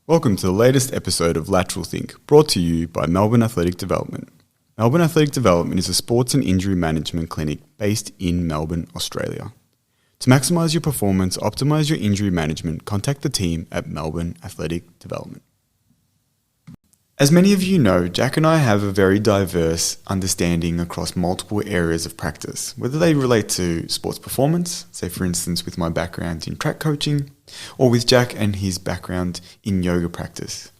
Welcome to the latest episode of Lateral Think, brought to you by Melbourne Athletic Development. Melbourne Athletic Development is a sports and injury management clinic based in Melbourne, Australia. To maximise your performance, optimise your injury management, contact the team at Melbourne Athletic Development. As many of you know, Jack and I have a very diverse understanding across multiple areas of practice, whether they relate to sports performance, say for instance with my background in track coaching, or with Jack and his background in yoga practice.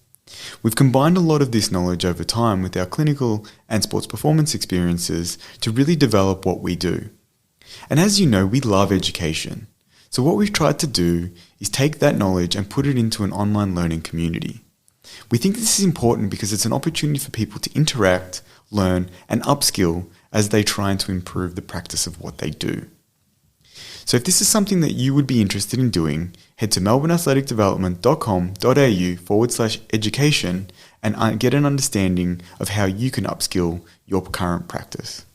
We've combined a lot of this knowledge over time with our clinical and sports performance experiences to really develop what we do. And as you know, we love education. So what we've tried to do is take that knowledge and put it into an online learning community. We think this is important because it's an opportunity for people to interact, learn, and upskill as they try to improve the practice of what they do. So if this is something that you would be interested in doing, head to melbourneathleticdevelopment.com.au/education and get an understanding of how you can upskill your current practice.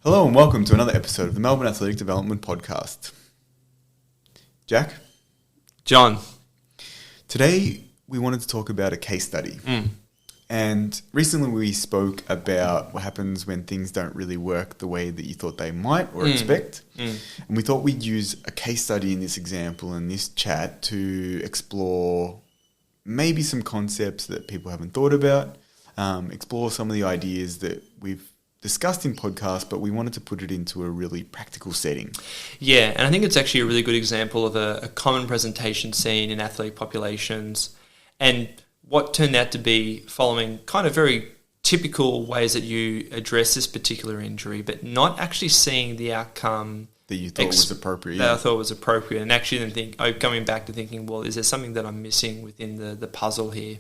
Hello and welcome to another episode of the Melbourne Athletic Development Podcast. Jack? John. Today we wanted to talk about a case study. And recently we spoke about what happens when things don't really work the way that you thought they might or expect. And we thought we'd use a case study in this example and this chat to explore maybe some concepts that people haven't thought about, explore some of the ideas that we've discussed in podcasts, but we wanted to put it into a really practical setting. Yeah, and I think it's actually a really good example of a common presentation seen in athlete populations and what turned out to be following kind of very typical ways that you address this particular injury, but not actually seeing the outcome that you thought was appropriate. That I thought was appropriate, and actually then coming back to thinking, well, is there something that I'm missing within the puzzle here?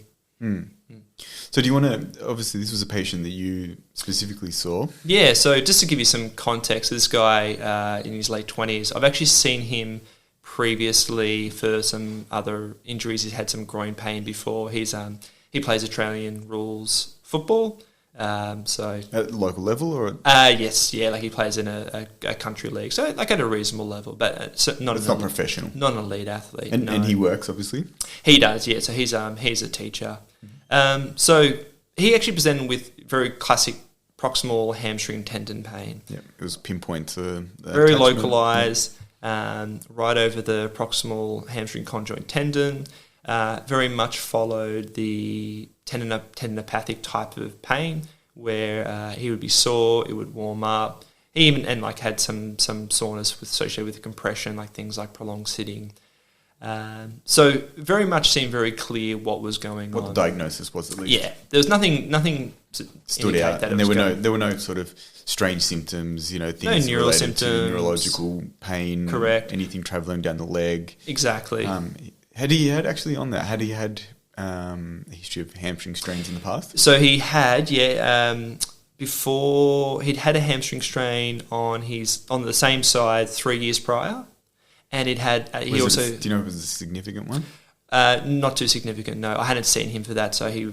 So do you want to, obviously this was a patient that you specifically saw. Yeah, so just to give you some context, this guy in his late 20s, I've actually seen him previously for some other injuries. He's had some groin pain before. He plays Australian rules football. So at local level or? Yes, yeah, like he plays in a country league. So like at a reasonable level, but it's not professional. Not an elite athlete. And he works, obviously? He does, yeah. So he's a teacher. So he actually presented with very classic proximal hamstring tendon pain. Yeah, it was pinpoint to very localised, right over the proximal hamstring conjoint tendon. Very much followed the tendinopathic type of pain where he would be sore, it would warm up. He even had some soreness associated with the compression, like things like prolonged sitting. So very much seemed very clear what was going on. What the diagnosis was, at least. Yeah, there was nothing stood out, and there were no sort of strange symptoms. You know, things no neural related symptoms, to neurological pain. Correct. Anything travelling down the leg. Exactly. Had he had a history of hamstring strains in the past? So he had, before he'd had a hamstring strain on the same side 3 years prior. And it had. Do you know if it was a significant one? Not too significant. No, I hadn't seen him for that. So I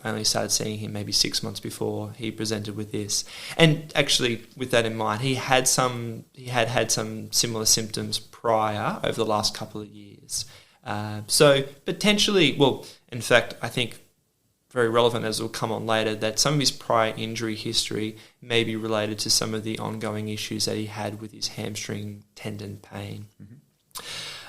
only started seeing him maybe 6 months before he presented with this. And actually, with that in mind, he had had some similar symptoms prior over the last couple of years. So potentially, well, in fact, I think very relevant, as will come on later, that some of his prior injury history may be related to some of the ongoing issues that he had with his hamstring tendon pain.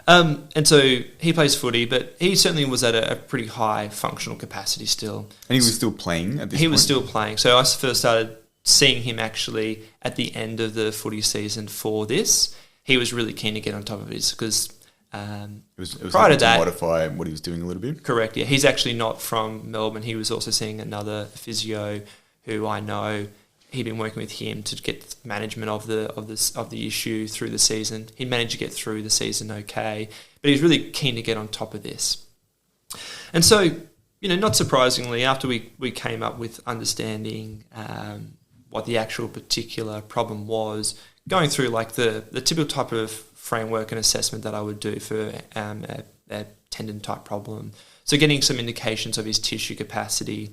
And so he plays footy, but he certainly was at a pretty high functional capacity still. And he was still playing at this point? He was still playing. So I first started seeing him actually at the end of the footy season for this. He was really keen to get on top of this because it was prior to that, modify what he was doing a little bit. Correct. Yeah, he's actually not from Melbourne. He was also seeing another physio who I know. He'd been working with him to get management of the issue through the season. He managed to get through the season okay, but he's really keen to get on top of this. And so, not surprisingly, after we came up with understanding what the actual particular problem was, going through like the typical type of framework and assessment that I would do for a tendon type problem. So getting some indications of his tissue capacity.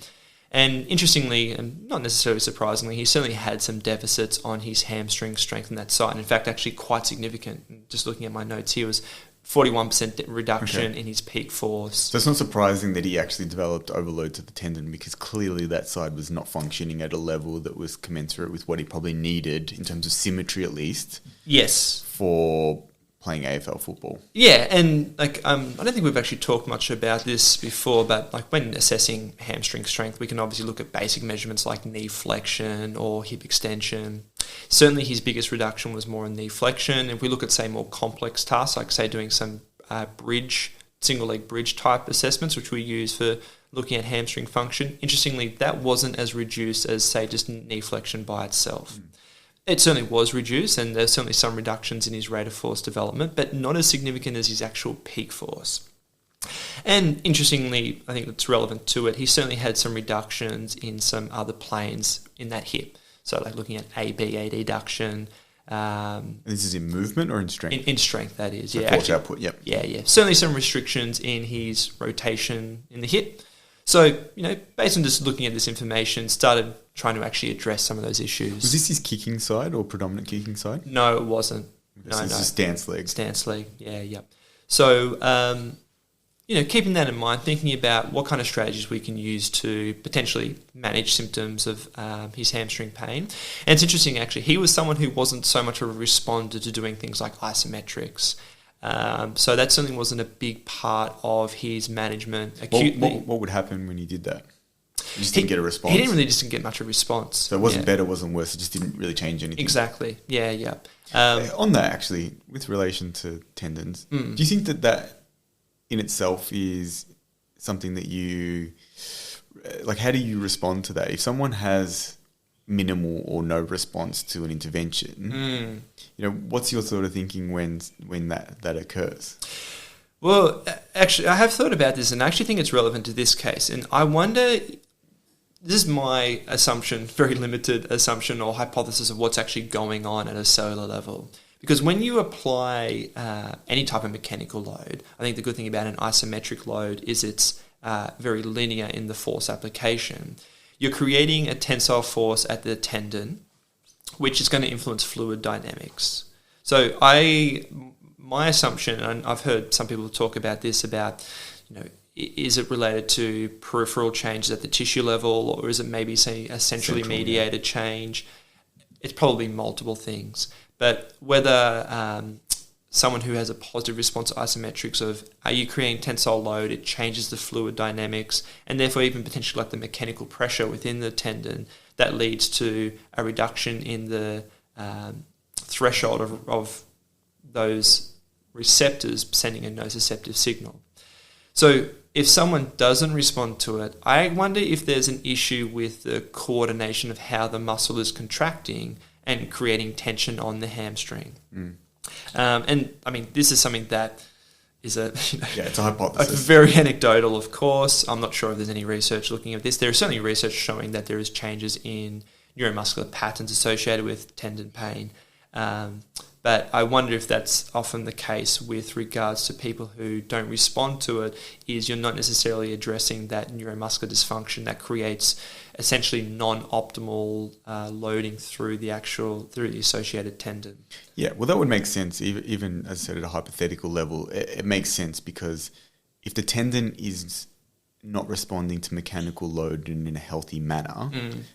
And interestingly, and not necessarily surprisingly, he certainly had some deficits on his hamstring strength on that side. And in fact, actually quite significant. Just looking at my notes, he was 41% reduction in his peak force. So it's not surprising that he actually developed overload to the tendon, because clearly that side was not functioning at a level that was commensurate with what he probably needed in terms of symmetry, at least. Yes. For playing AFL football. Yeah, and I don't think we've actually talked much about this before, but when assessing hamstring strength, we can obviously look at basic measurements like knee flexion or hip extension. Certainly his biggest reduction was more in knee flexion. If we look at, say, more complex tasks, like, say, doing some single leg bridge type assessments, which we use for looking at hamstring function, interestingly, that wasn't as reduced as, say, just knee flexion by itself. It certainly was reduced, and there's certainly some reductions in his rate of force development, but not as significant as his actual peak force. And interestingly, I think it's relevant to it, he certainly had some reductions in some other planes in that hip. So like looking at AB adduction. This is in movement or in strength? In strength, that is. So force output, yep. Yeah. Certainly some restrictions in his rotation in the hip. So, based on just looking at this information, started trying to actually address some of those issues. Was this his kicking side or predominant kicking side? No, it wasn't. This is stance leg. Stance leg, yeah. So, keeping that in mind, thinking about what kind of strategies we can use to potentially manage symptoms of his hamstring pain. And it's interesting, actually, he was someone who wasn't so much of a responder to doing things like isometrics. So that certainly wasn't a big part of his management acutely. What would happen when he did that? You just didn't get a response? He didn't get much of a response. So it wasn't better, wasn't worse, it just didn't really change anything? Exactly, yeah. On that, actually, with relation to tendons, do you think that in itself is something that you... Like, how do you respond to that? If someone has minimal or no response to an intervention, what's your sort of thinking when that occurs? Well, actually, I have thought about this, and I actually think it's relevant to this case. And I wonder, this is my assumption, very limited assumption or hypothesis of what's actually going on at a cellular level. Because when you apply any type of mechanical load, I think the good thing about an isometric load is it's very linear in the force application. You're creating a tensile force at the tendon, which is going to influence fluid dynamics. So my assumption, and I've heard some people talk about this, is it related to peripheral changes at the tissue level, or is it maybe, say, a centrally mediated change? It's probably multiple things. But whether someone who has a positive response to isometrics of, are you creating tensile load, it changes the fluid dynamics, and therefore even potentially like the mechanical pressure within the tendon, that leads to a reduction in the threshold of those receptors sending a nociceptive signal. So if someone doesn't respond to it, I wonder if there's an issue with the coordination of how the muscle is contracting and creating tension on the hamstring. And I mean, this is something that is it's a hypothesis. Very anecdotal, of course. I'm not sure if there's any research looking at this. There is certainly research showing that there is changes in neuromuscular patterns associated with tendon pain. But I wonder if that's often the case with regards to people who don't respond to it, is you're not necessarily addressing that neuromuscular dysfunction that creates essentially non-optimal loading through the associated tendon. Yeah, well, that would make sense. Even as I said, at a hypothetical level, it makes sense, because if the tendon is not responding to mechanical load in a healthy manner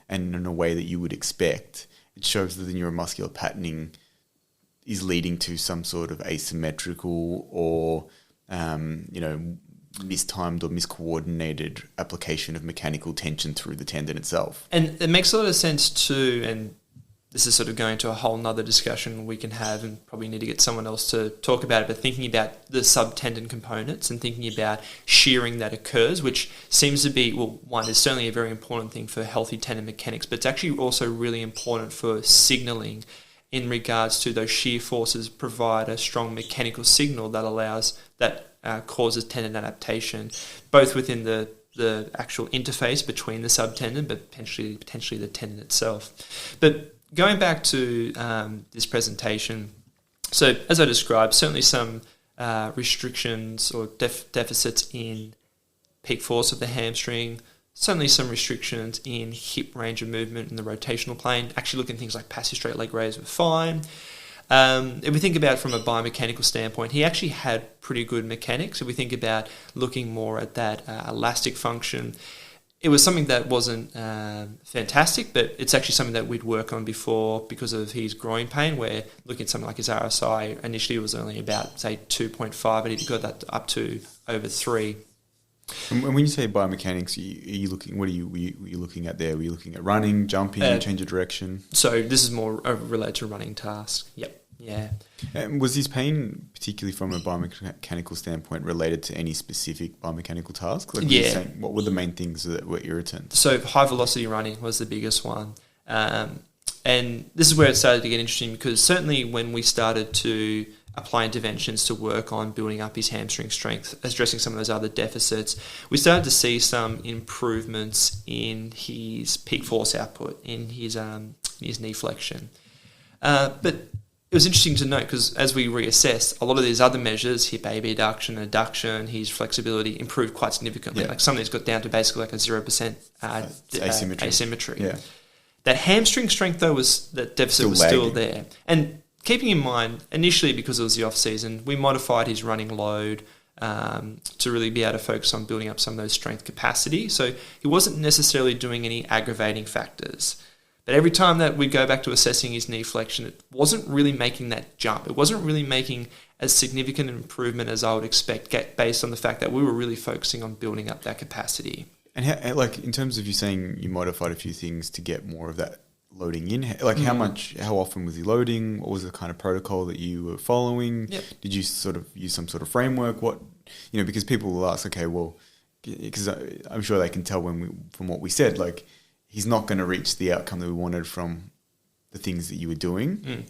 and in a way that you would expect, it shows that the neuromuscular patterning is leading to some sort of asymmetrical or, mistimed or miscoordinated application of mechanical tension through the tendon itself. And it makes a lot of sense too, and this is sort of going to a whole nother discussion we can have, and probably need to get someone else to talk about it, but thinking about the subtendon components and thinking about shearing that occurs, which seems to be, well, one, is certainly a very important thing for healthy tendon mechanics, but it's actually also really important for signalling in regards to those shear forces provide a strong mechanical signal that causes tendon adaptation, both within the actual interface between the subtendon, but potentially the tendon itself. But going back to this presentation, so as I described, certainly some restrictions or deficits in peak force of the hamstring, certainly some restrictions in hip range of movement in the rotational plane. Actually looking at things like passive straight leg raise were fine. If we think about it from a biomechanical standpoint, he actually had pretty good mechanics. If we think about looking more at that elastic function, it was something that wasn't fantastic, but it's actually something that we'd work on before because of his groin pain, where looking at something like his RSI, initially it was only about, say, 2.5, but he got that up to over 3. And when you say biomechanics, are you looking? What were you looking at there? Were you looking at running, jumping, change of direction? So this is more related to running tasks. Yep. Yeah. And was his pain, particularly from a biomechanical standpoint, related to any specific biomechanical tasks? Like what were the main things that were irritant? So high velocity running was the biggest one. And this is where it started to get interesting, because certainly when we started to apply interventions to work on building up his hamstring strength, addressing some of those other deficits, we started to see some improvements in his peak force output, in his knee flexion. But it was interesting to note, because as we reassessed, a lot of these other measures, hip AB adduction, his flexibility, improved quite significantly. Yeah. Like some of these got down to basically like a 0% asymmetry. Yeah. That hamstring strength, though, that deficit was still there. And keeping in mind, initially, because it was the off-season, we modified his running load to really be able to focus on building up some of those strength capacity. So he wasn't necessarily doing any aggravating factors. But every time that we go back to assessing his knee flexion, it wasn't really making that jump. It wasn't really making as significant an improvement as I would expect, based on the fact that we were really focusing on building up that capacity. And how, like, in terms of you saying you modified a few things to get more of that loading in, like how often was he loading? What was the kind of protocol that you were following? Yep. Did you sort of use some sort of framework? Because people will ask, okay, well, because I'm sure they can tell from what we said, like, he's not going to reach the outcome that we wanted from the things that you were doing.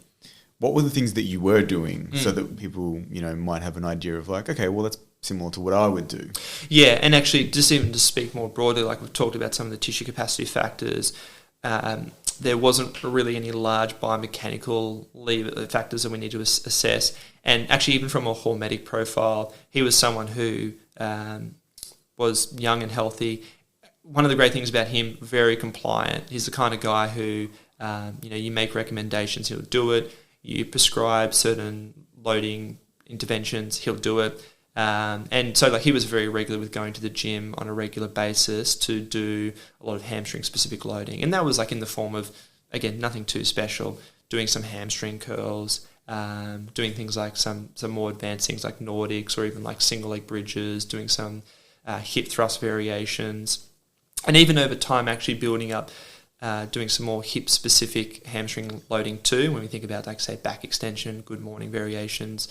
What were the things that you were doing so that people, might have an idea of like, okay, well, that's similar to what I would do. Yeah, and actually, just even to speak more broadly, like we've talked about some of the tissue capacity factors, there wasn't really any large biomechanical factors that we need to assess. And actually, even from a hormetic profile, he was someone who was young and healthy. One of the great things about him, very compliant. He's the kind of guy who, you make recommendations, he'll do it. You prescribe certain loading interventions, he'll do it. And so he was very regular with going to the gym on a regular basis to do a lot of hamstring specific loading. And that was in the form of, again, nothing too special, doing some hamstring curls, doing things like some more advanced things like Nordics, or even single leg bridges, doing some hip thrust variations. And even over time, actually building up, doing some more hip specific hamstring loading too, when we think about say back extension, good morning variations.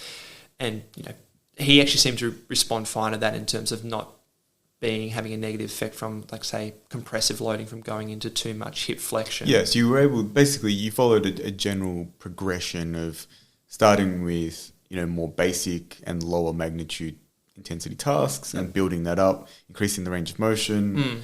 And, he actually seemed to respond fine to that in terms of not having a negative effect from, say, compressive loading from going into too much hip flexion. Yeah, so you were able, basically, you followed a general progression of starting with, more basic and lower magnitude intensity tasks and building that up, increasing the range of motion,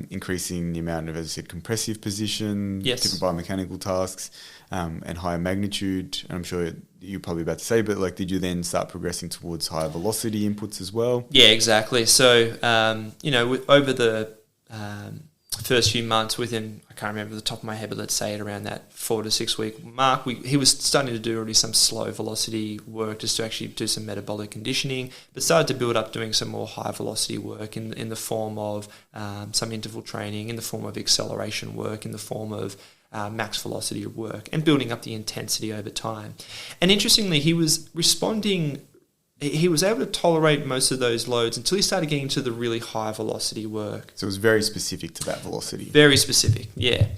increasing the amount of, as I said, compressive position, different biomechanical tasks, and higher magnitude. I'm sure you're probably about to say, but did you then start progressing towards higher velocity inputs as well? Yeah, exactly. So, over the first few months, within, I can't remember the top of my head, but let's say at around that 4 to 6 week mark, he was starting to do already some slow velocity work just to actually do some metabolic conditioning, but started to build up doing some more high velocity work in the form of some interval training, in the form of acceleration work, in the form of max velocity work, and building up the intensity over time. And interestingly, he was responding. He was able to tolerate most of those loads until he started getting to the really high velocity work. So it was very specific to that velocity. Very specific, yeah.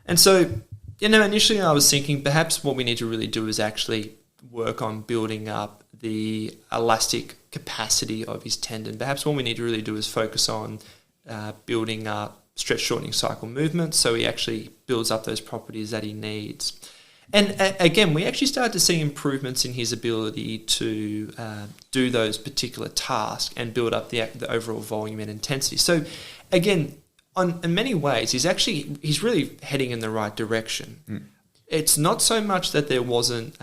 And so, initially I was thinking perhaps what we need to really do is actually work on building up the elastic capacity of his tendon. Perhaps what we need to really do is focus on building up stretch shortening cycle movements, so he actually builds up those properties that he needs. And again, we actually started to see improvements in his ability to do those particular tasks and build up the overall volume and intensity. So again, in many ways, he's really heading in the right direction. It's not so much that there wasn't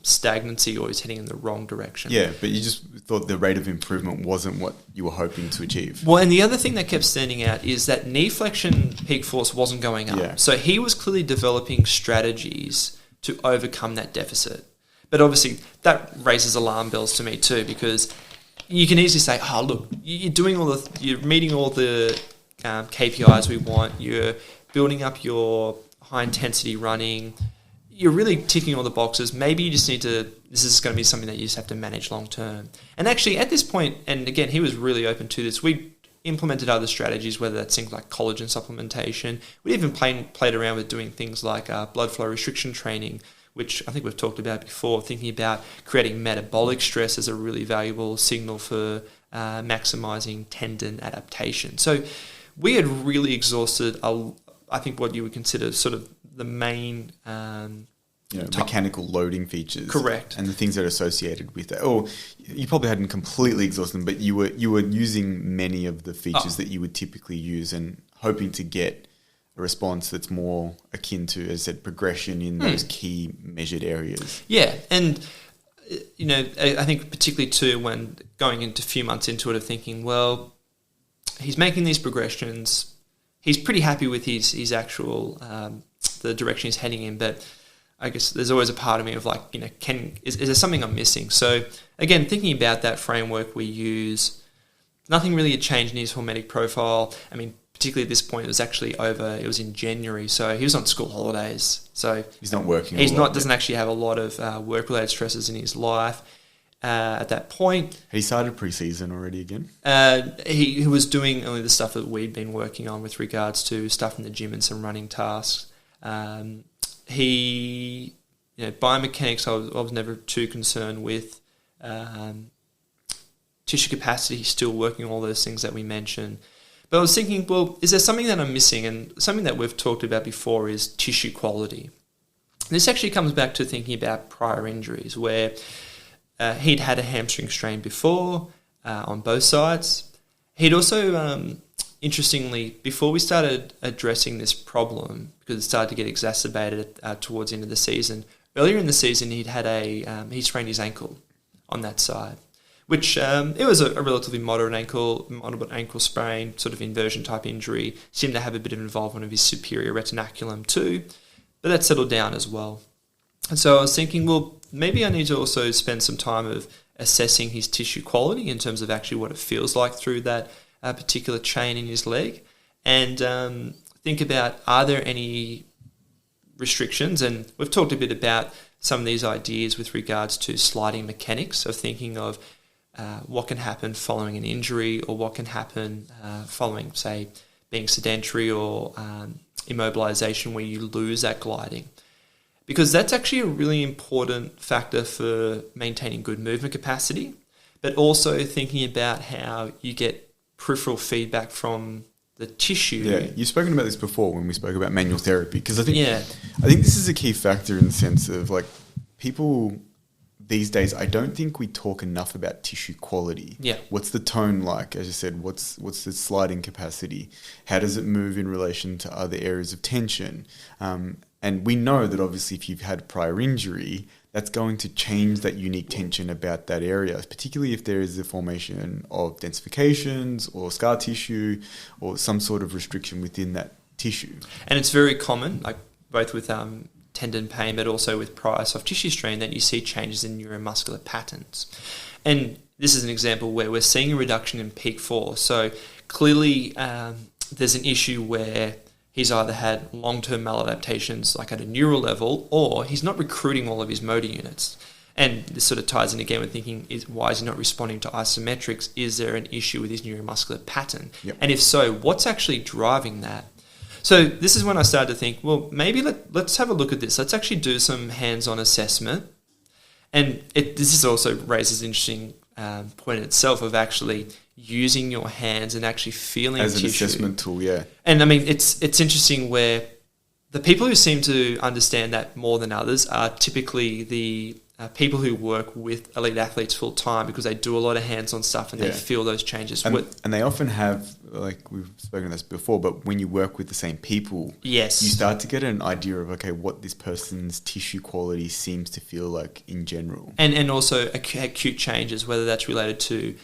stagnancy or he's heading in the wrong direction. Yeah, but you just thought the rate of improvement wasn't what you were hoping to achieve. Well, and the other thing that kept standing out is that knee flexion peak force wasn't going up. Yeah. So he was clearly developing strategies to overcome that deficit. But obviously that raises alarm bells to me too, because you can easily say, oh, look, you're meeting all the KPIs we want, you're building up your high intensity running, you're really ticking all the boxes. Maybe you just need to, this is going to be something that you just have to manage long term. And actually at this point, and again, he was really open to this, we implemented other strategies, whether that's things like collagen supplementation. We even played around with doing things like blood flow restriction training, which I think we've talked about before, thinking about creating metabolic stress as a really valuable signal for maximising tendon adaptation. So we had really exhausted, I think, what you would consider sort of the main... mechanical loading features. Correct. And the things that are associated with that. Or you probably hadn't completely exhausted them, but you were using many of the features that you would typically use and hoping to get a response that's more akin to, as I said, progression in those key measured areas. Yeah, and I think particularly too when going into a few months into it of thinking, well, he's making these progressions, he's pretty happy with his actual the direction he's heading in, but I guess there's always a part of me of like, is there something I'm missing? So again, thinking about that framework we use, nothing really had changed in his hormetic profile. I mean, particularly at this point, it was in January, so he was on school holidays. So he's not working. Doesn't actually have a lot of work-related stresses in his life at that point. Had he started pre-season already again? He was doing only the stuff that we'd been working on with regards to stuff in the gym and some running tasks. Biomechanics, I was never too concerned with. Tissue capacity, he's still working on all those things that we mentioned. But I was thinking, well, is there something that I'm missing? And something that we've talked about before is tissue quality. This actually comes back to thinking about prior injuries where he'd had a hamstring strain before on both sides. He'd also, interestingly, before we started addressing this problem, because it started to get exacerbated towards the end of the season, earlier in the season he sprained his ankle on that side, which it was a relatively moderate ankle sprain, sort of inversion type injury. Seemed to have a bit of involvement of his superior retinaculum too, but that settled down as well. And so I was thinking, well, maybe I need to also spend some time of assessing his tissue quality in terms of actually what it feels like through that particular chain in his leg, and think about, are there any restrictions? And we've talked a bit about some of these ideas with regards to sliding mechanics, of thinking of what can happen following an injury, or what can happen following, say, being sedentary or immobilization, where you lose that gliding. Because that's actually a really important factor for maintaining good movement capacity, but also thinking about how you get peripheral feedback from the tissue. Yeah, you've spoken about this before when we spoke about manual therapy, because I think this is a key factor in the sense of, like, people these days, I don't think we talk enough about tissue quality. Yeah. What's the tone like? As you said, what's the sliding capacity? How does it move in relation to other areas of tension? And we know that obviously if you've had prior injury, that's going to change that unique tension about that area, particularly if there is the formation of densifications or scar tissue or some sort of restriction within that tissue. And it's very common, like both with tendon pain, but also with prior soft tissue strain, that you see changes in neuromuscular patterns. And this is an example where we're seeing a reduction in peak force. So clearly there's an issue where he's either had long-term maladaptations, like at a neural level, or he's not recruiting all of his motor units. And this sort of ties in again with thinking, why is he not responding to isometrics? Is there an issue with his neuromuscular pattern? Yep. And if so, what's actually driving that? So this is when I started to think, well, maybe let's have a look at this. Let's actually do some hands-on assessment. And this also raises an interesting point in itself of actually using your hands and actually feeling as tissue. As an assessment tool, yeah. And I mean, it's interesting where the people who seem to understand that more than others are typically the people who work with elite athletes full time, because they do a lot of hands-on stuff and they feel those changes. And they often have, like we've spoken of this before, but when you work with the same people, yes, you start to get an idea of, okay, what this person's tissue quality seems to feel like in general. And also acute changes, whether that's related to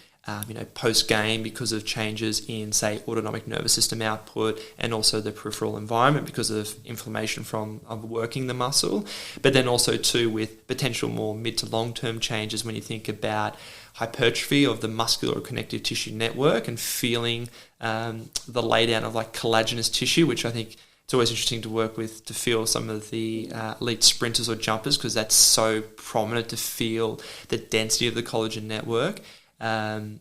post-game because of changes in, say, autonomic nervous system output and also the peripheral environment because of inflammation from working the muscle. But then also too with potential more mid to long-term changes when you think about hypertrophy of the muscular or connective tissue network and feeling the laydown of like collagenous tissue, which I think it's always interesting to work with to feel some of the elite sprinters or jumpers because that's so prominent to feel the density of the collagen network. In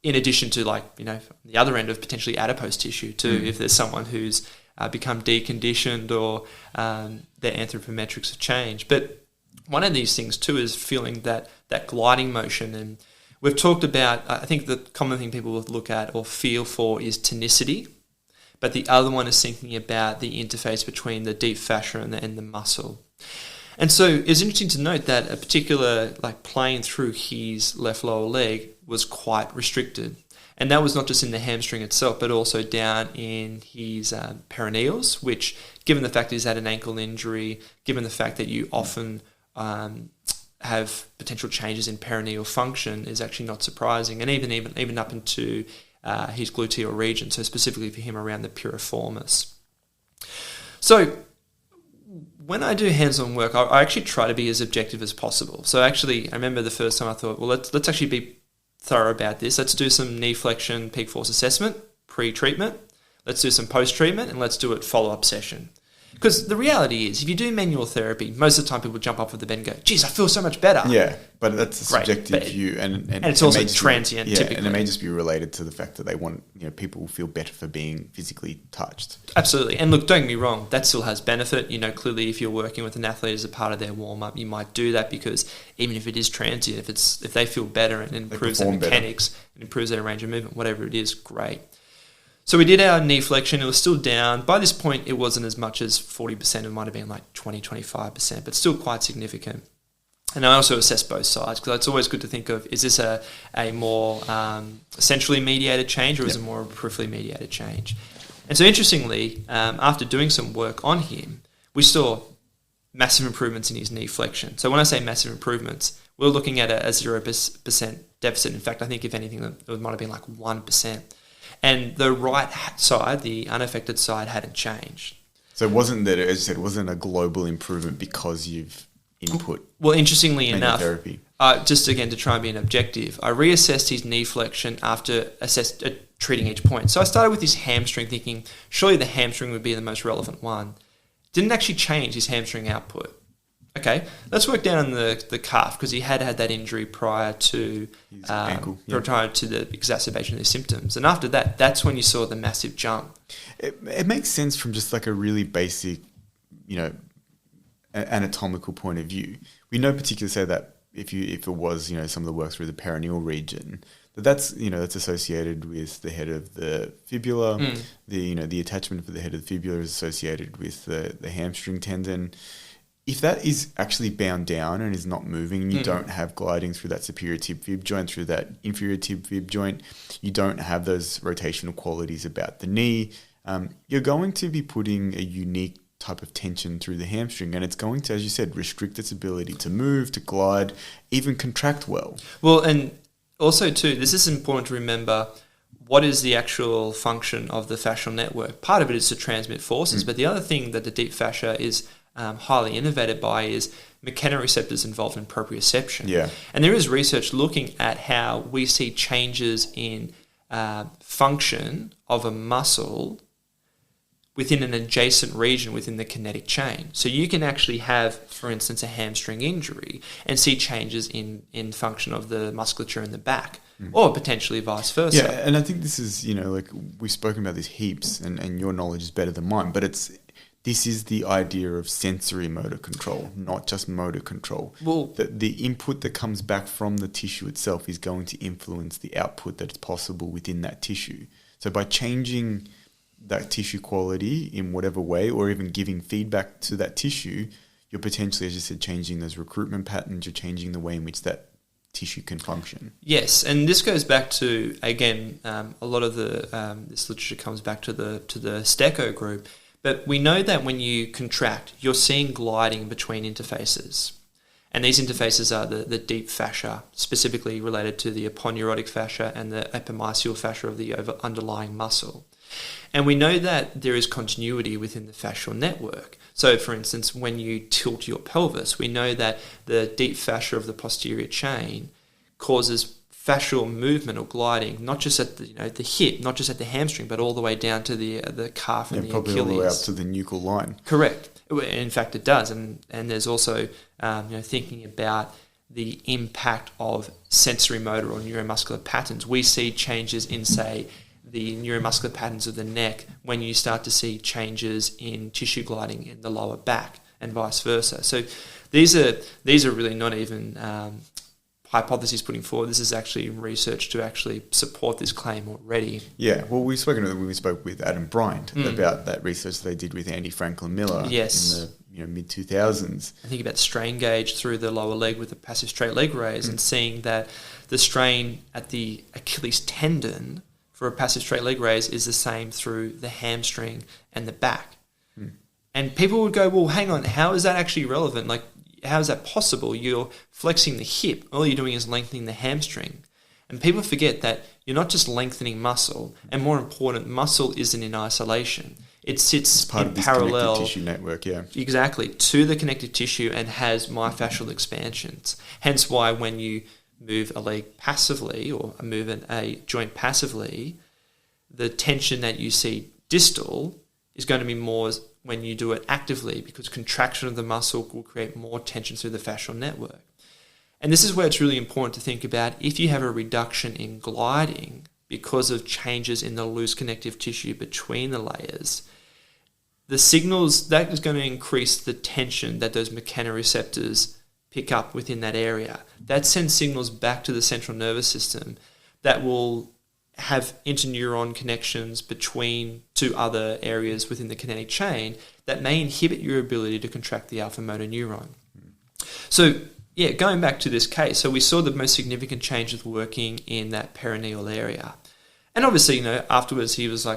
addition to the other end of potentially adipose tissue too, if there's someone who's become deconditioned or their anthropometrics have changed. But one of these things too is feeling that gliding motion. And we've talked about, I think the common thing people will look at or feel for is tonicity. But the other one is thinking about the interface between the deep fascia and the muscle. And so it's interesting to note that a particular plane through his left lower leg was quite restricted. And that was not just in the hamstring itself, but also down in his perineals, which, given the fact that he's had an ankle injury, given the fact that you often have potential changes in perineal function, is actually not surprising. And even up into his gluteal region, so specifically for him around the piriformis. So when I do hands-on work, I actually try to be as objective as possible. So actually, I remember the first time I thought, well, let's actually be thorough about this. Let's do some knee flexion peak force assessment, pre-treatment. Let's do some post-treatment, and let's do it follow-up session. Because the reality is, if you do manual therapy, most of the time people jump off of the bed and go, geez, I feel so much better. Yeah, but that's a subjective view. And it's also transient, typically. And it may just be related to the fact that they want people feel better for being physically touched. Absolutely. And look, don't get me wrong, that still has benefit. Clearly if you're working with an athlete as a part of their warm-up, you might do that because even if it is transient, if they feel better and it improves their mechanics, it improves their range of movement, whatever it is, great. So we did our knee flexion. It was still down. By this point, it wasn't as much as 40%. It might have been like 20, 25%, but still quite significant. And I also assessed both sides because it's always good to think of, is this a more centrally mediated change or is it more of a peripherally mediated change? And so interestingly, after doing some work on him, we saw massive improvements in his knee flexion. So when I say massive improvements, we're looking at a 0% deficit. In fact, I think if anything, it might have been like 1%. And the right side, the unaffected side, hadn't changed. So it wasn't that, as you said, it wasn't a global improvement because you've input. Well, interestingly enough, therapy. Just again to try and be an objective, I reassessed his knee flexion after treating each point. So I started with his hamstring, thinking surely the hamstring would be the most relevant one. Didn't actually change his hamstring output. Okay, let's work down on the calf because he had that injury prior to his ankle, prior to the exacerbation of the symptoms. And after that, that's when you saw the massive jump. It makes sense from just like a really basic, anatomical point of view. We know particularly say that if it was some of the work through the perineal region, that's associated with the head of the fibula. The attachment for the head of the fibula is associated with the hamstring tendon. If that is actually bound down and is not moving, and you don't have gliding through that superior tib fib joint, through that inferior tib fib joint, you don't have those rotational qualities about the knee, you're going to be putting a unique type of tension through the hamstring, and it's going to, as you said, restrict its ability to move, to glide, even contract well. Well, and also too, this is important to remember, what is the actual function of the fascial network? Part of it is to transmit forces, but the other thing that the deep fascia is highly innovated by is mechanoreceptors involved in proprioception. Yeah. And there is research looking at how we see changes in function of a muscle within an adjacent region within the kinetic chain. So you can actually have, for instance, a hamstring injury and see changes in function of the musculature in the back, or potentially vice versa. Yeah, and I think this is, we've spoken about this heaps, and your knowledge is better than mine, but this is the idea of sensory motor control, not just motor control. Well, the input that comes back from the tissue itself is going to influence the output that is possible within that tissue. So by changing that tissue quality in whatever way, or even giving feedback to that tissue, you're potentially, as you said, changing those recruitment patterns, you're changing the way in which that tissue can function. Yes, and this goes back to, again, a lot of this literature comes back to the Stecco group. But we know that when you contract, you're seeing gliding between interfaces. And these interfaces are the deep fascia, specifically related to the aponeurotic fascia and the epimysial fascia of the underlying muscle. And we know that there is continuity within the fascial network. So, for instance, when you tilt your pelvis, we know that the deep fascia of the posterior chain causes fascial movement or gliding, not just at the hip, not just at the hamstring, but all the way down to the calf and the probably Achilles. All the way up to the nuchal line. Correct. In fact, it does. And there's also thinking about the impact of sensory motor or neuromuscular patterns. We see changes in, say, the neuromuscular patterns of the neck when you start to see changes in tissue gliding in the lower back and vice versa. So these are really not even hypotheses putting forward. This is actually research to actually support this claim already. Yeah, well, we spoke with Adam Bryant about that research they did with Andy Franklin Miller Yes. in the mid-2000s. I think about strain gauge through the lower leg with a passive straight leg raise and seeing that the strain at the Achilles tendon for a passive straight leg raise is the same through the hamstring and the back. And people would go, well, hang on, how is that actually relevant? Like, how is that possible? You're flexing the hip. All you're doing is lengthening the hamstring. And people forget that you're not just lengthening muscle, and more important, muscle isn't in isolation. It sits part in of this parallel, connective tissue network, yeah. Exactly, to the connective tissue and has myofascial expansions. Hence why when you move a leg passively or move a joint passively, the tension that you see distal is going to be more when you do it actively, because contraction of the muscle will create more tension through the fascial network. And this is where it's really important to think about if you have a reduction in gliding because of changes in the loose connective tissue between the layers, the signals, that is going to increase the tension that those mechanoreceptors pick up within that area. That sends signals back to the central nervous system that will have interneuron connections between two other areas within the kinetic chain that may inhibit your ability to contract the alpha motor neuron. So, yeah, going back to this case, so we saw the most significant changes working in that perineal area. And obviously, afterwards he was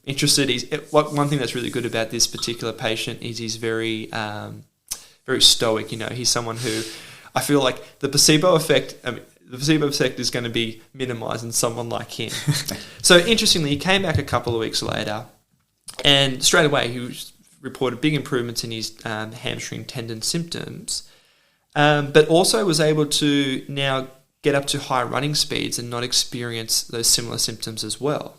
interested. One thing that's really good about this particular patient is he's very, very stoic. He's someone who I feel like the placebo effect is going to be minimised in someone like him. So interestingly, he came back a couple of weeks later, and straight away he reported big improvements in his hamstring tendon symptoms, but also was able to now get up to high running speeds and not experience those similar symptoms as well.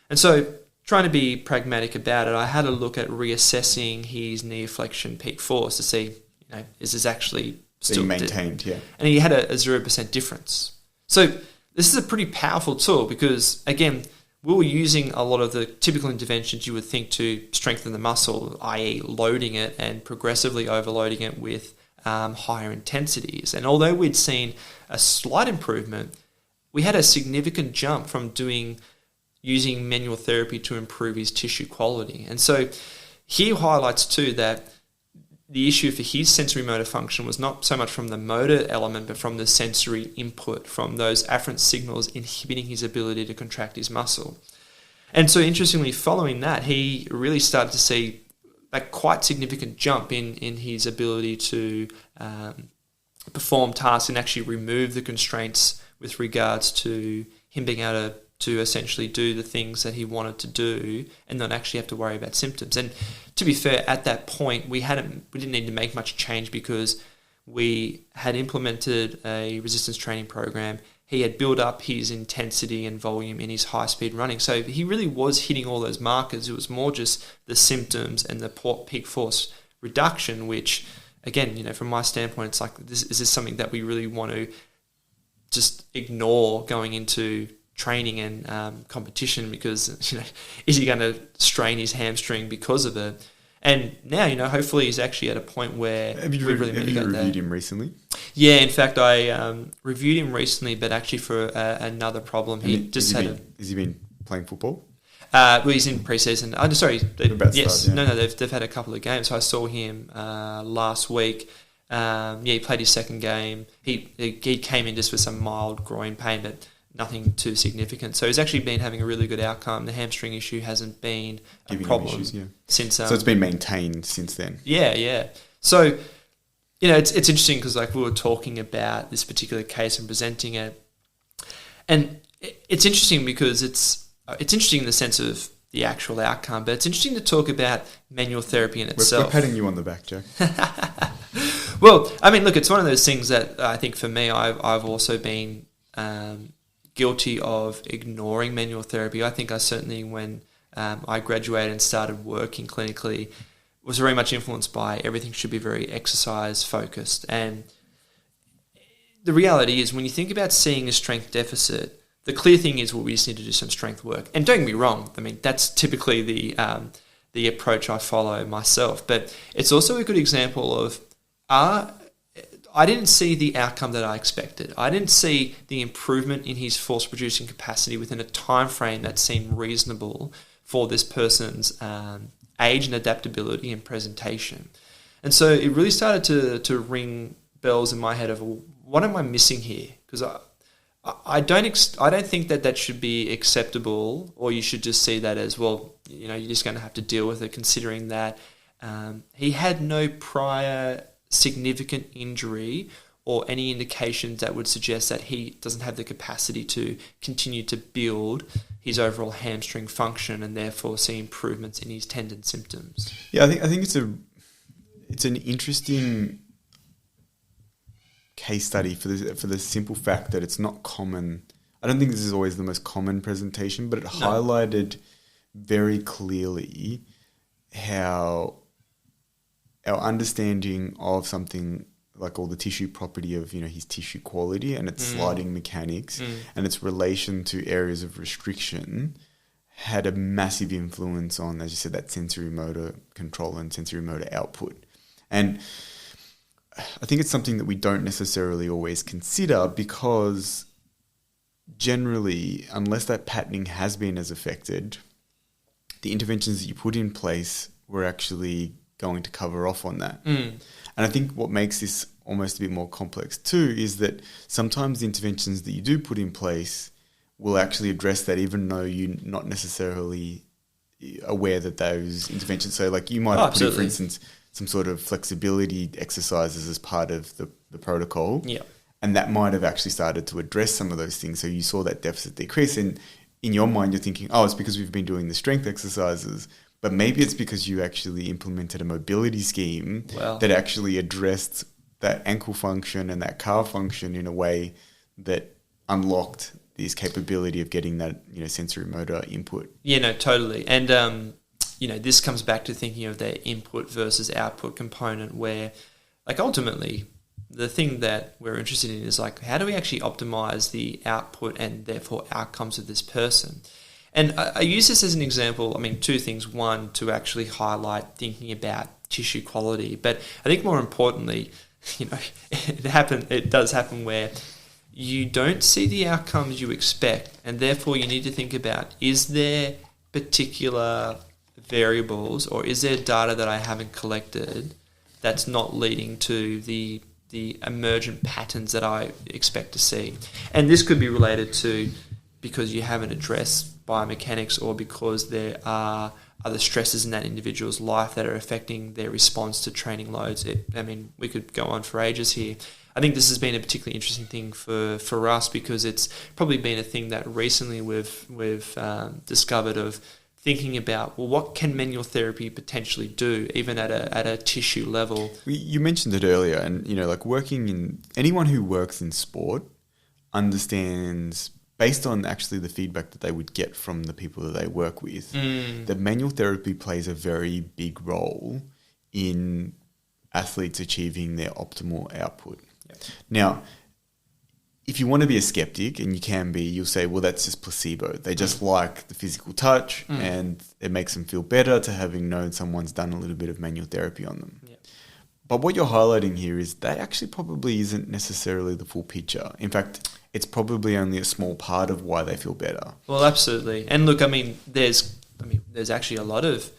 And so, trying to be pragmatic about it, I had a look at reassessing his knee flexion peak force to see, is this actually still being maintained, yeah. And he had a 0% difference. So this is a pretty powerful tool because, again, we were using a lot of the typical interventions you would think to strengthen the muscle, i.e. loading it and progressively overloading it with higher intensities. And although we'd seen a slight improvement, we had a significant jump from using manual therapy to improve his tissue quality. And so he highlights too that the issue for his sensory motor function was not so much from the motor element, but from the sensory input, from those afferent signals inhibiting his ability to contract his muscle. And so interestingly, following that, he really started to see a quite significant jump in his ability to perform tasks and actually remove the constraints with regards to him being able to essentially do the things that he wanted to do and not actually have to worry about symptoms. And to be fair, at that point, we didn't need to make much change because we had implemented a resistance training program. He had built up his intensity and volume in his high-speed running. So he really was hitting all those markers. It was more just the symptoms and the peak force reduction, which, again, from my standpoint, it's like, is this something that we really want to just ignore going into training and competition because, is he going to strain his hamstring because of it? And now, hopefully he's actually at a point where have you reviewed him recently? Yeah, in fact, I reviewed him recently, but actually for another problem. Has he been playing football? Well, he's in pre-season. They've had a couple of games. So I saw him last week. He played his second game. He came in just with some mild groin pain, but nothing too significant. So he's actually been having a really good outcome. The hamstring issue hasn't been a problem since. So it's been maintained since then. Yeah. So it's interesting because like we were talking about this particular case and presenting it, and it's interesting because it's interesting in the sense of the actual outcome, but it's interesting to talk about manual therapy in itself. We're patting you on the back, Jack. Well, I mean, look, it's one of those things that I think for me, I've also been guilty of ignoring manual therapy. I think I certainly, when I graduated and started working clinically, was very much influenced by everything should be very exercise focused. And the reality is when you think about seeing a strength deficit, the clear thing is, well, we just need to do some strength work. And don't get me wrong, I mean, that's typically the approach I follow myself. But it's also a good example of, I didn't see the outcome that I expected. I didn't see the improvement in his force-producing capacity within a time frame that seemed reasonable for this person's age and adaptability and presentation. And so it really started to ring bells in my head of, well, what am I missing here? Because I don't think that should be acceptable, or you should just see that as, well, you're just going to have to deal with it, considering that he had no prior significant injury or any indications that would suggest that he doesn't have the capacity to continue to build his overall hamstring function and therefore see improvements in his tendon symptoms. Yeah, I think it's an interesting case study for the simple fact that it's not common. I don't think this is always the most common presentation, but it highlighted very clearly how our understanding of something like all the tissue property of, his tissue quality and its sliding mechanics and its relation to areas of restriction had a massive influence on, as you said, that sensory motor control and sensory motor output. And I think it's something that we don't necessarily always consider, because generally, unless that patterning has been as affected, the interventions that you put in place were actually going to cover off on that. And I think what makes this almost a bit more complex too is that sometimes the interventions that you do put in place will actually address that, even though you're not necessarily aware that those interventions. So like you might have put in, for instance, some sort of flexibility exercises as part of the protocol. Yeah. And that might have actually started to address some of those things. So you saw that deficit decrease. And in your mind, you're thinking, oh, it's because we've been doing the strength exercises. But maybe it's because you actually implemented a mobility scheme that actually addressed that ankle function and that calf function in a way that unlocked this capability of getting that, sensory motor input. Yeah, no, totally. And, this comes back to thinking of the input versus output component, where, like, ultimately the thing that we're interested in is, like, how do we actually optimize the output and therefore outcomes of this person? And I use this as an example. I mean, two things. One, to actually highlight thinking about tissue quality. But I think more importantly, it does happen where you don't see the outcomes you expect. And therefore you need to think about, is there particular variables or is there data that I haven't collected that's not leading to the emergent patterns that I expect to see? And this could be related to because you haven't addressed biomechanics, or because there are other stresses in that individual's life that are affecting their response to training loads. We could go on for ages here. I think this has been a particularly interesting thing for us, because it's probably been a thing that recently we've discovered, of thinking about, well, what can manual therapy potentially do, even at a tissue level? You mentioned it earlier, and anyone who works in sport understands, based on actually the feedback that they would get from the people that they work with, that manual therapy plays a very big role in athletes achieving their optimal output. Yep. Now, if you want to be a skeptic, and you can be, you'll say, well, that's just placebo. They just like the physical touch and it makes them feel better to having known someone's done a little bit of manual therapy on them. Yep. But what you're highlighting here is that actually probably isn't necessarily the full picture. In fact, it's probably only a small part of why they feel better. Well, absolutely. And look, there's actually a lot of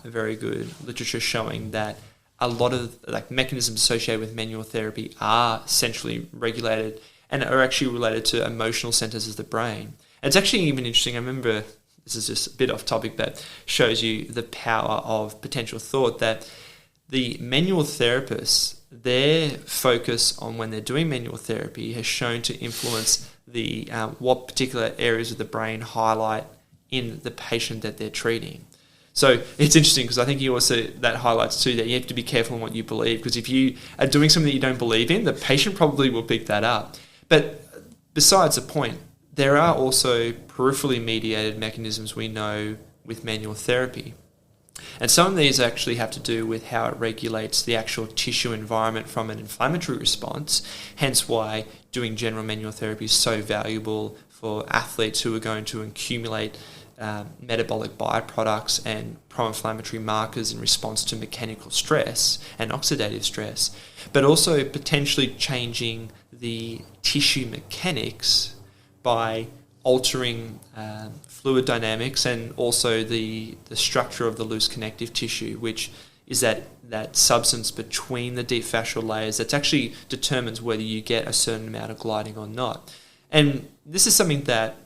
very good literature showing that a lot of mechanisms associated with manual therapy are centrally regulated and are actually related to emotional centers of the brain. And it's actually even interesting. I remember, this is just a bit off topic, but shows you the power of potential thought, that the manual therapists their focus on when they're doing manual therapy has shown to influence the what particular areas of the brain highlight in the patient that they're treating. So it's interesting because I think that highlights too that you have to be careful in what you believe, because if you are doing something that you don't believe in, the patient probably will pick that up. But besides the point, there are also peripherally mediated mechanisms we know with manual therapy. And some of these actually have to do with how it regulates the actual tissue environment from an inflammatory response, hence why doing general manual therapy is so valuable for athletes who are going to accumulate metabolic byproducts and pro-inflammatory markers in response to mechanical stress and oxidative stress, but also potentially changing the tissue mechanics by altering fluid dynamics and also the structure of the loose connective tissue, which is that substance between the deep fascial layers that actually determines whether you get a certain amount of gliding or not. And this is something that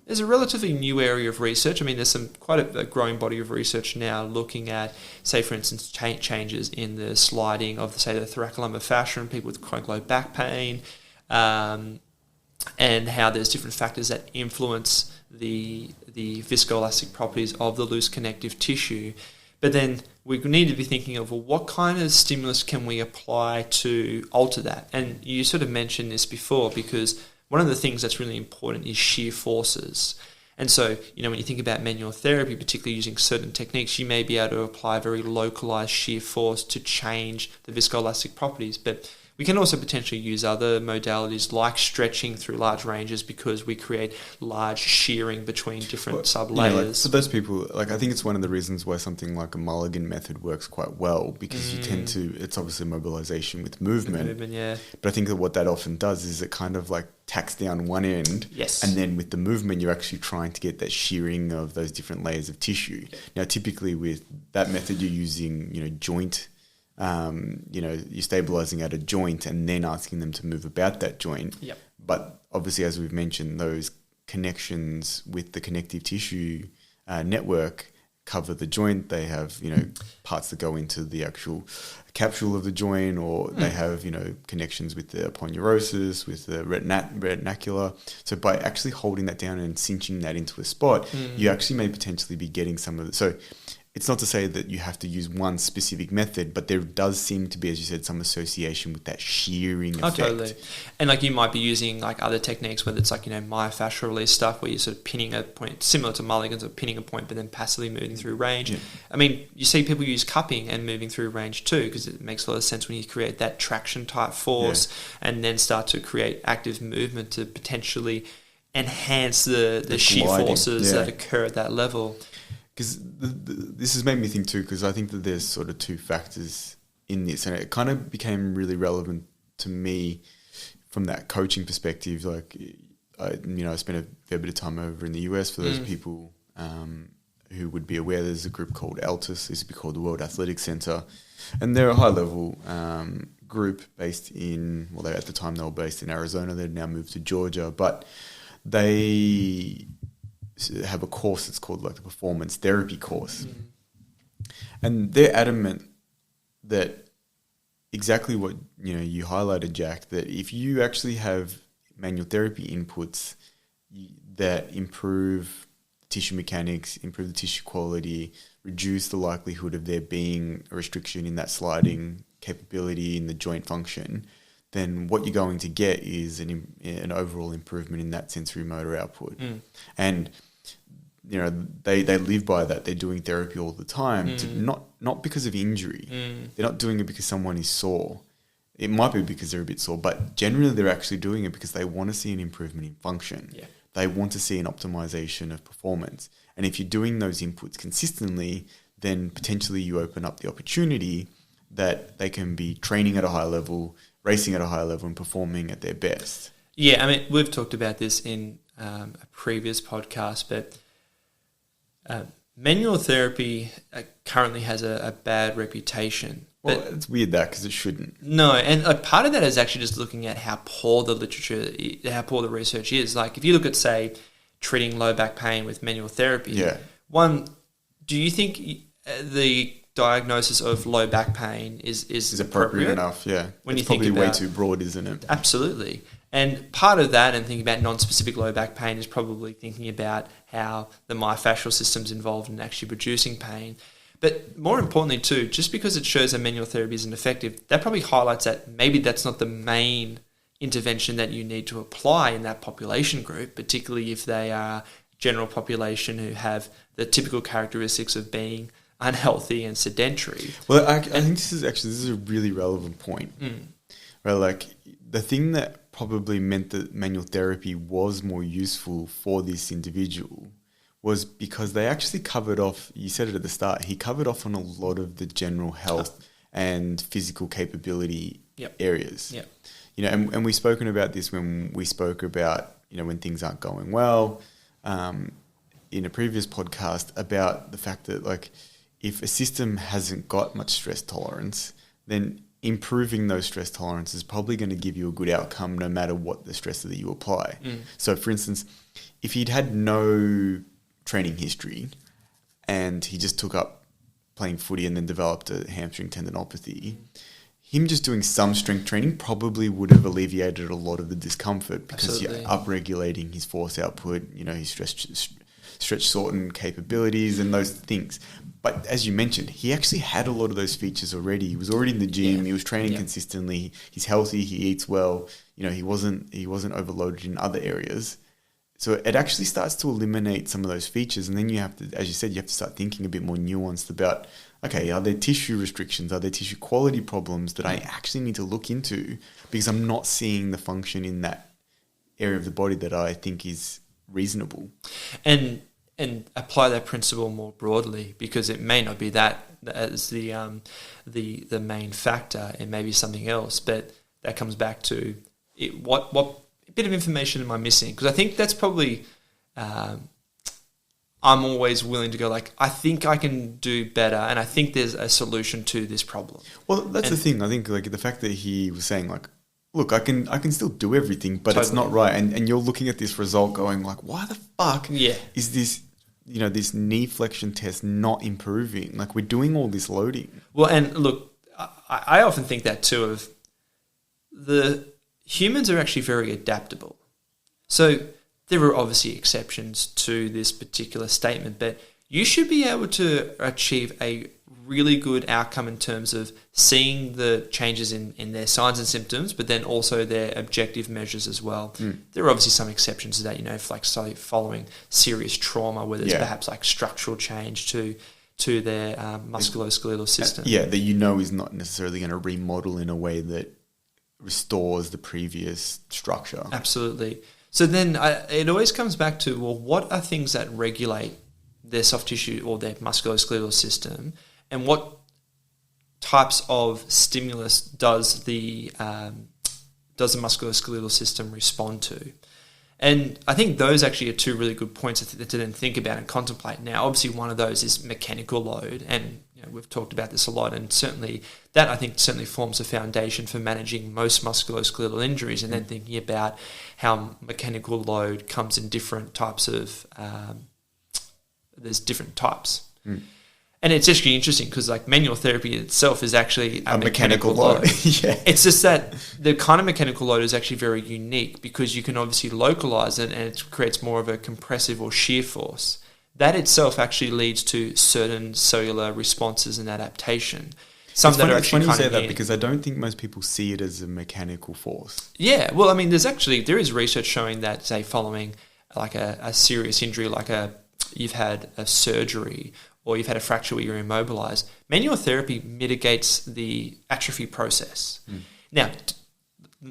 is a relatively new area of research. I mean, there's quite a growing body of research now looking at, say, for instance, changes in the sliding of, say, the thoracolumbar fascia in people with chronic low back pain, and how there's different factors that influence the viscoelastic properties of the loose connective tissue. But then we need to be thinking of, well, what kind of stimulus can we apply to alter that? And you sort of mentioned this before, because one of the things that's really important is shear forces. And so, when you think about manual therapy, particularly using certain techniques, you may be able to apply very localized shear force to change the viscoelastic properties. But we can also potentially use other modalities like stretching through large ranges, because we create large shearing between different sub-layers. For those people, I think it's one of the reasons why something like a Mulligan method works quite well, because you tend to, it's obviously mobilization with movement. Yeah. But I think that what that often does is it kind of tacks down one end. Yes. And then with the movement, you're actually trying to get that shearing of those different layers of tissue. Yeah. Now, typically with that method, you're using, joint. You're stabilizing at a joint and then asking them to move about that joint. Yep. But obviously, as we've mentioned, those connections with the connective tissue network cover the joint. They have, parts that go into the actual capsule of the joint, or they have, connections with the aponeurosis, with the retinacular. So by actually holding that down and cinching that into a spot, you actually may potentially be getting some of it. So it's not to say that you have to use one specific method, but there does seem to be, as you said, some association with that shearing effect. Oh, totally. And you might be using other techniques, whether it's myofascial release stuff, where you're sort of pinning a point, similar to Mulligan's, or pinning a point, but then passively moving through range. Yeah. I mean, you see people use cupping and moving through range too, because it makes a lot of sense when you create that traction type force and then start to create active movement to potentially enhance the shear forces that occur at that level. Because this has made me think too, because I think that there's sort of two factors in this, and it kind of became really relevant to me from that coaching perspective. I spent a fair bit of time over in the US. For those people who would be aware, there's a group called ALTIS. It used to be called the World Athletics Center, and they're a high-level group based in, at the time they were based in Arizona. They've now moved to Georgia, but they have a course that's called the performance therapy course. And they're adamant that exactly what you highlighted, Jack, that if you actually have manual therapy inputs that improve tissue mechanics, improve the tissue quality, reduce the likelihood of there being a restriction in that sliding capability in the joint function, then what you're going to get is an overall improvement in that sensory motor output. And they live by that. They're doing therapy all the time, not because of injury. They're not doing it because someone is sore. It might be because they're a bit sore, but generally they're actually doing it because they want to see an improvement in function. Yeah. They want to see an optimization of performance. And if you're doing those inputs consistently, then potentially you open up the opportunity that they can be training at a high level, racing at a high level, and performing at their best. Yeah, I mean, we've talked about this in a previous podcast, but manual therapy currently has a bad reputation. Well, it's weird because it shouldn't. No, and part of that is actually just looking at how poor the literature, how poor the research is. If you look at, say, treating low back pain with manual therapy, one, do you think the diagnosis of low back pain is appropriate enough. Yeah, when it's probably way too broad, isn't it? Absolutely. And part of that, and thinking about non-specific low back pain, is probably thinking about how the myofascial system's involved in actually producing pain. But more importantly too, just because it shows that manual therapy isn't effective, that probably highlights that maybe that's not the main intervention that you need to apply in that population group, particularly if they are general population who have the typical characteristics of being unhealthy and sedentary. Well, I think this is a really relevant point. Right, like the thing that probably meant that manual therapy was more useful for this individual was because they actually covered off, you said it at the start, he covered off on a lot of the general health and physical capability areas. Yep. You know, and we've spoken about this when we spoke about, you know, when things aren't going well, in a previous podcast about the fact that, like, if a system hasn't got much stress tolerance, then improving those stress tolerances is probably going to give you a good outcome no matter what the stress that you apply. So, for instance, if he'd had no training history and he just took up playing footy and then developed a hamstring tendinopathy, him just doing some strength training probably would have alleviated a lot of the discomfort because you're upregulating his force output, you know, his stretch shorten capabilities and those things. But as you mentioned, he actually had a lot of those features already. He was already in the gym. He was training consistently. He's healthy. He eats well. You know, he wasn't overloaded in other areas. So it actually starts to eliminate some of those features. And then you have to, as you said, you have to start thinking a bit more nuanced about, okay, are there tissue restrictions? Are there tissue quality problems that I actually need to look into because I'm not seeing the function in that area of the body that I think is reasonable? And apply that principle more broadly, because it may not be that as the main factor. It may be something else, but that comes back to what bit of information am I missing? Because I think that's probably I'm always willing to go, like, I think I can do better, and I think there's a solution to this problem. Well, that's the thing. I think, like, the fact that he was saying, like, look, I can still do everything, but it's not right. And you're looking at this result going, like, why the fuck is this, you know, this knee flexion test not improving? Like, we're doing all this loading. Well, and look, I often think that too, of the humans are actually very adaptable. So there are obviously exceptions to this particular statement, but you should be able to achieve a really good outcome in terms of seeing the changes in their signs and symptoms, but then also their objective measures as well. There are obviously some exceptions to that, you know, if, like, say, following serious trauma where there's perhaps like structural change to their musculoskeletal system. Yeah, that, you know, is not necessarily going to remodel in a way that restores the previous structure. Absolutely. So then it always comes back to, well, what are things that regulate their soft tissue or their musculoskeletal system, and what types of stimulus does the musculoskeletal system respond to? And I think those actually are two really good points to then think about and contemplate. Now, obviously, one of those is mechanical load, and you know, we've talked about this a lot, and certainly that, I think, certainly forms a foundation for managing most musculoskeletal injuries, and then thinking about how mechanical load comes in different types of there's different types. And it's actually interesting because, like, manual therapy itself is actually a mechanical load. It's just that the kind of mechanical load is actually very unique because you can obviously localize it, and it creates more of a compressive or shear force. That itself actually leads to certain cellular responses and adaptation. It's funny you say that, because I don't think most people see it as a mechanical force. Yeah, well, I mean, there is research showing that, say, following like a serious injury, like you've had a surgery or you've had a fracture where you're immobilized, manual therapy mitigates the atrophy process. Now,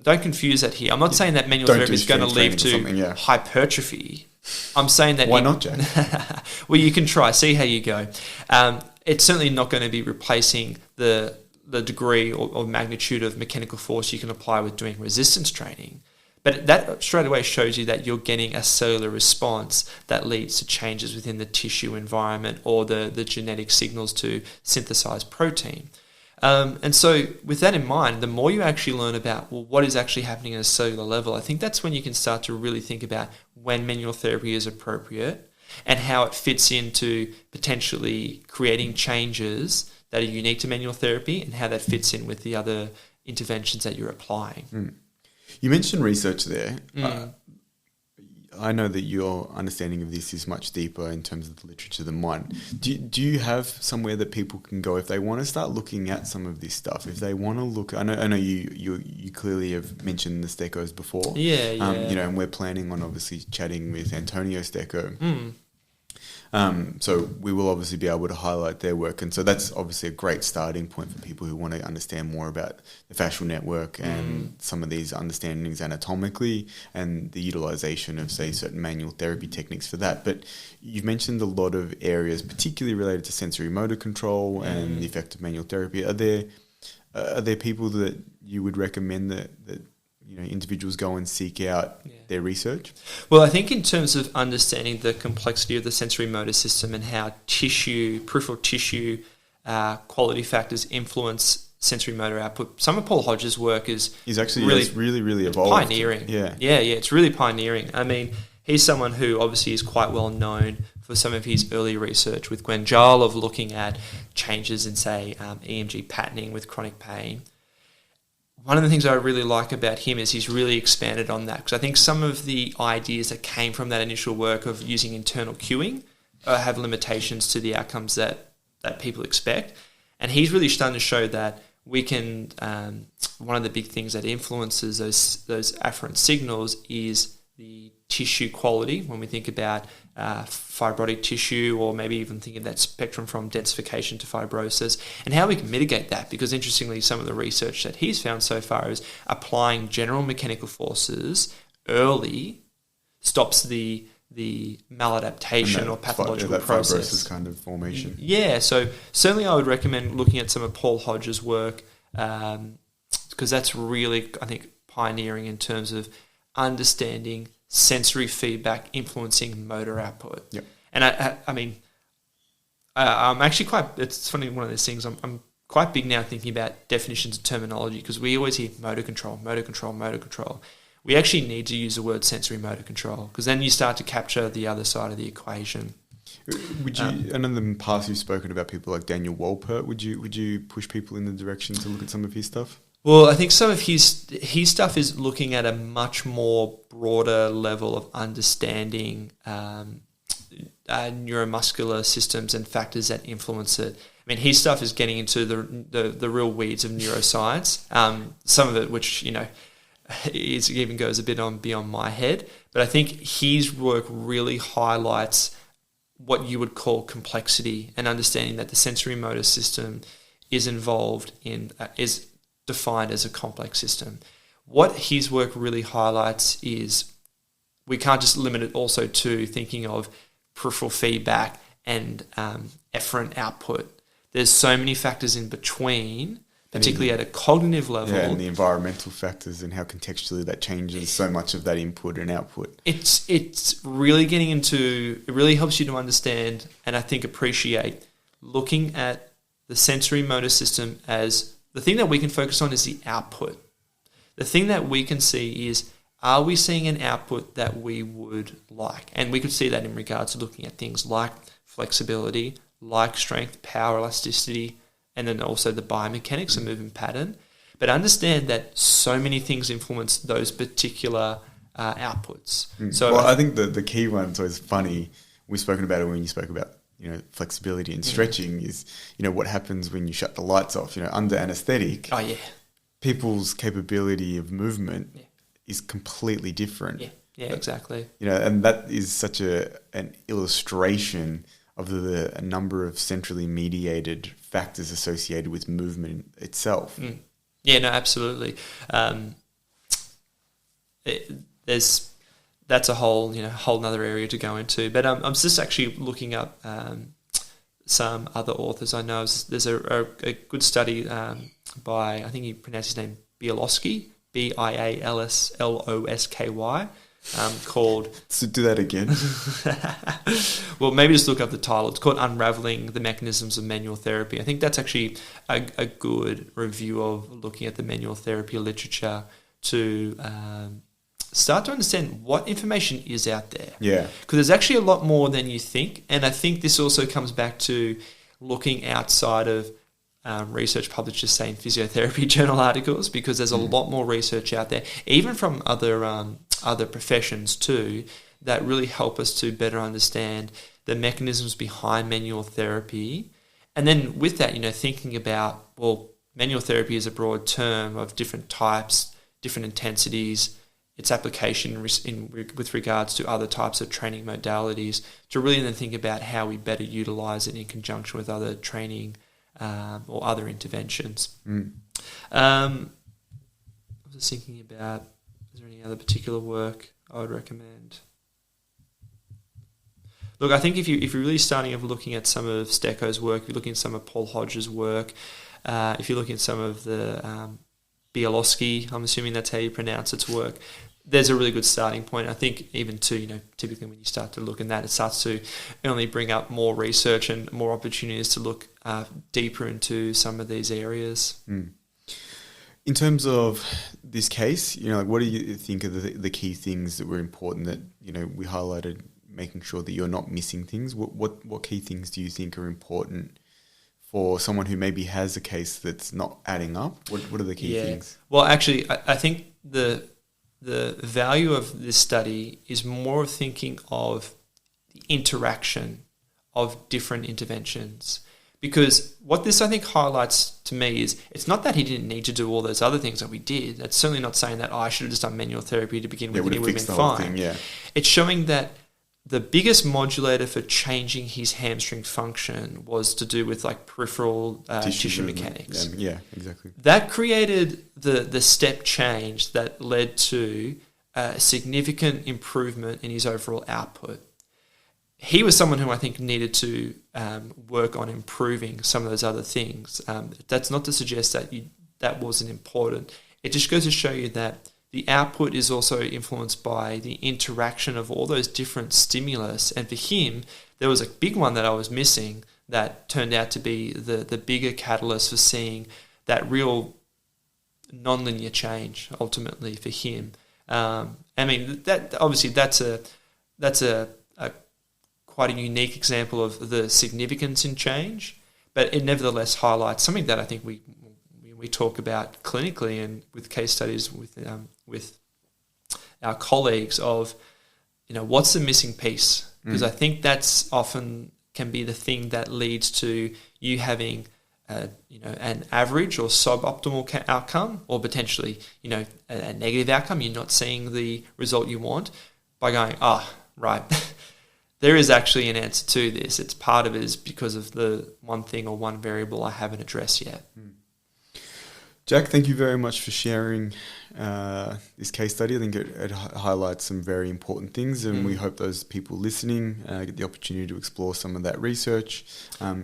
don't confuse that here. I'm not saying that manual therapy is going to lead to hypertrophy. I'm saying that... Why not, Jack? Well, you can try. See how you go. It's certainly not going to be replacing the degree or magnitude of mechanical force you can apply with doing resistance training. But that straight away shows you that you're getting a cellular response that leads to changes within the tissue environment or the genetic signals to synthesize protein. And so with that in mind, the more you actually learn about, well, what is actually happening at a cellular level, I think that's when you can start to really think about when manual therapy is appropriate and how it fits into potentially creating changes that are unique to manual therapy and how that fits in with the other interventions that you're applying. You mentioned research there. I know that your understanding of this is much deeper in terms of the literature than mine. Do you have somewhere that people can go if they want to start looking at some of this stuff? If they want to look, I know you clearly have mentioned the Steckos before. Yeah. And we're planning on obviously chatting with Antonio Stecco. So we will obviously be able to highlight their work, and so that's obviously a great starting point for people who want to understand more about the fascial network and some of these understandings anatomically and the utilization of, say, certain manual therapy techniques for that. But you've mentioned a lot of areas, particularly related to sensory motor control and the effect of manual therapy. Are there people that you would recommend that individuals go and seek out their research? Well, I think in terms of understanding the complexity of the sensory motor system and how peripheral tissue quality factors influence sensory motor output, some of Paul Hodges' work is actually really evolved. Pioneering. Yeah, it's really pioneering. I mean, he's someone who obviously is quite well known for some of his early research with Gwen Gill of looking at changes in, say, EMG patterning with chronic pain. One of the things I really like about him is he's really expanded on that, because I think some of the ideas that came from that initial work of using internal cueing have limitations to the outcomes that people expect. And he's really starting to show that we can, one of the big things that influences those afferent signals is the tissue quality when we think about fibrotic tissue, or maybe even think of that spectrum from densification to fibrosis, and how we can mitigate that. Because interestingly, some of the research that he's found so far is applying general mechanical forces early stops the maladaptation or pathological process. Fibrosis kind of formation. Yeah, so certainly I would recommend looking at some of Paul Hodges' work, because that's really, I think, pioneering in terms of understanding sensory feedback influencing motor output. Yep. And I mean, I'm actually it's funny, one of those things, I'm quite big now thinking about definitions of terminology, because we always hear motor control. We actually need to use the word sensory motor control, because then you start to capture the other side of the equation. Would you? And in the past, you've spoken about people like Daniel Wolpert. Would you push people in the direction to look at some of his stuff? Well, I think some of his stuff is looking at a much more broader level of understanding neuromuscular systems and factors that influence it. I mean, his stuff is getting into the real weeds of neuroscience. Some of it, which even goes a bit beyond my head. But I think his work really highlights what you would call complexity, and understanding that the sensory motor system is involved in is defined as a complex system. What his work really highlights is we can't just limit it also to thinking of peripheral feedback and efferent output. There's so many factors in between, particularly at a cognitive level. Yeah, and the environmental factors and how contextually that changes so much of that input and output. It's really getting into, it really helps you to understand and I think appreciate looking at the sensory motor system as the thing that we can focus on is the output. The thing that we can see is, are we seeing an output that we would like? And we could see that in regards to looking at things like flexibility, like strength, power, elasticity, and then also the biomechanics and movement pattern. But understand that so many things influence those particular outputs. So I think the key one, it's always funny, we've spoken about it when you spoke about flexibility and stretching is, what happens when you shut the lights off, under anesthetic. Oh, yeah. People's capability of movement is completely different. Yeah, exactly. And that is such an illustration of the number of centrally mediated factors associated with movement itself. Yeah, no, absolutely. That's a whole nother area to go into. But I'm just actually looking up some other authors. I know there's a good study by, I think you pronounce his name Bialosky, Bialslossky, called... So do that again. Well, maybe just look up the title. It's called Unraveling the Mechanisms of Manual Therapy. I think that's actually a good review of looking at the manual therapy literature to... start to understand what information is out there. Yeah. Because there's actually a lot more than you think. And I think this also comes back to looking outside of research published, just say, in physiotherapy journal articles, because there's a lot more research out there, even from other professions too, that really help us to better understand the mechanisms behind manual therapy. And then with that, thinking about, well, manual therapy is a broad term of different types, different intensities, its application with regards to other types of training modalities, to really then think about how we better utilise it in conjunction with other training or other interventions. I was just thinking about, is there any other particular work I would recommend? Look, I think if you're really starting off looking at some of Stecco's work, if you're looking at some of Paul Hodge's work, if you're looking at some of the Bielowski, I'm assuming that's how you pronounce its work, there's a really good starting point. I think even too, typically when you start to look in that, it starts to only bring up more research and more opportunities to look deeper into some of these areas. In terms of this case, what do you think are the key things that were important that, we highlighted, making sure that you're not missing things? What key things do you think are important for someone who maybe has a case that's not adding up? What are the key things? Well, actually, I think the value of this study is more thinking of the interaction of different interventions. Because what this, I think, highlights to me is it's not that he didn't need to do all those other things that we did. That's certainly not saying that I should have just done manual therapy to begin with and he would have been fine. It's showing that the biggest modulator for changing his hamstring function was to do with peripheral tissue mechanics. Yeah, exactly. That created the step change that led to a significant improvement in his overall output. He was someone who I think needed to work on improving some of those other things. That's not to suggest that that wasn't important. It just goes to show you that the output is also influenced by the interaction of all those different stimulus. And for him, there was a big one that I was missing that turned out to be the bigger catalyst for seeing that real nonlinear change ultimately for him. That obviously that's a quite a unique example of the significance in change, but it nevertheless highlights something that I think we talk about clinically and with case studies with our colleagues of, what's the missing piece? Because I think that's often can be the thing that leads to you having, an average or suboptimal outcome, or potentially, a negative outcome. You're not seeing the result you want by going, right, there is actually an answer to this. It's part of it is because of the one thing or one variable I haven't addressed yet. Jack, thank you very much for sharing this case study. I think it highlights some very important things, and we hope those people listening get the opportunity to explore some of that research.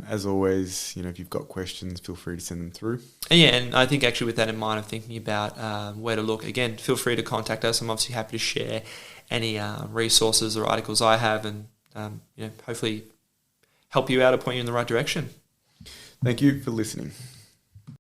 As always, if you've got questions, feel free to send them through. And I think actually with that in mind, I'm thinking about where to look. Again, feel free to contact us. I'm obviously happy to share any resources or articles I have and hopefully help you out or point you in the right direction. Thank you for listening.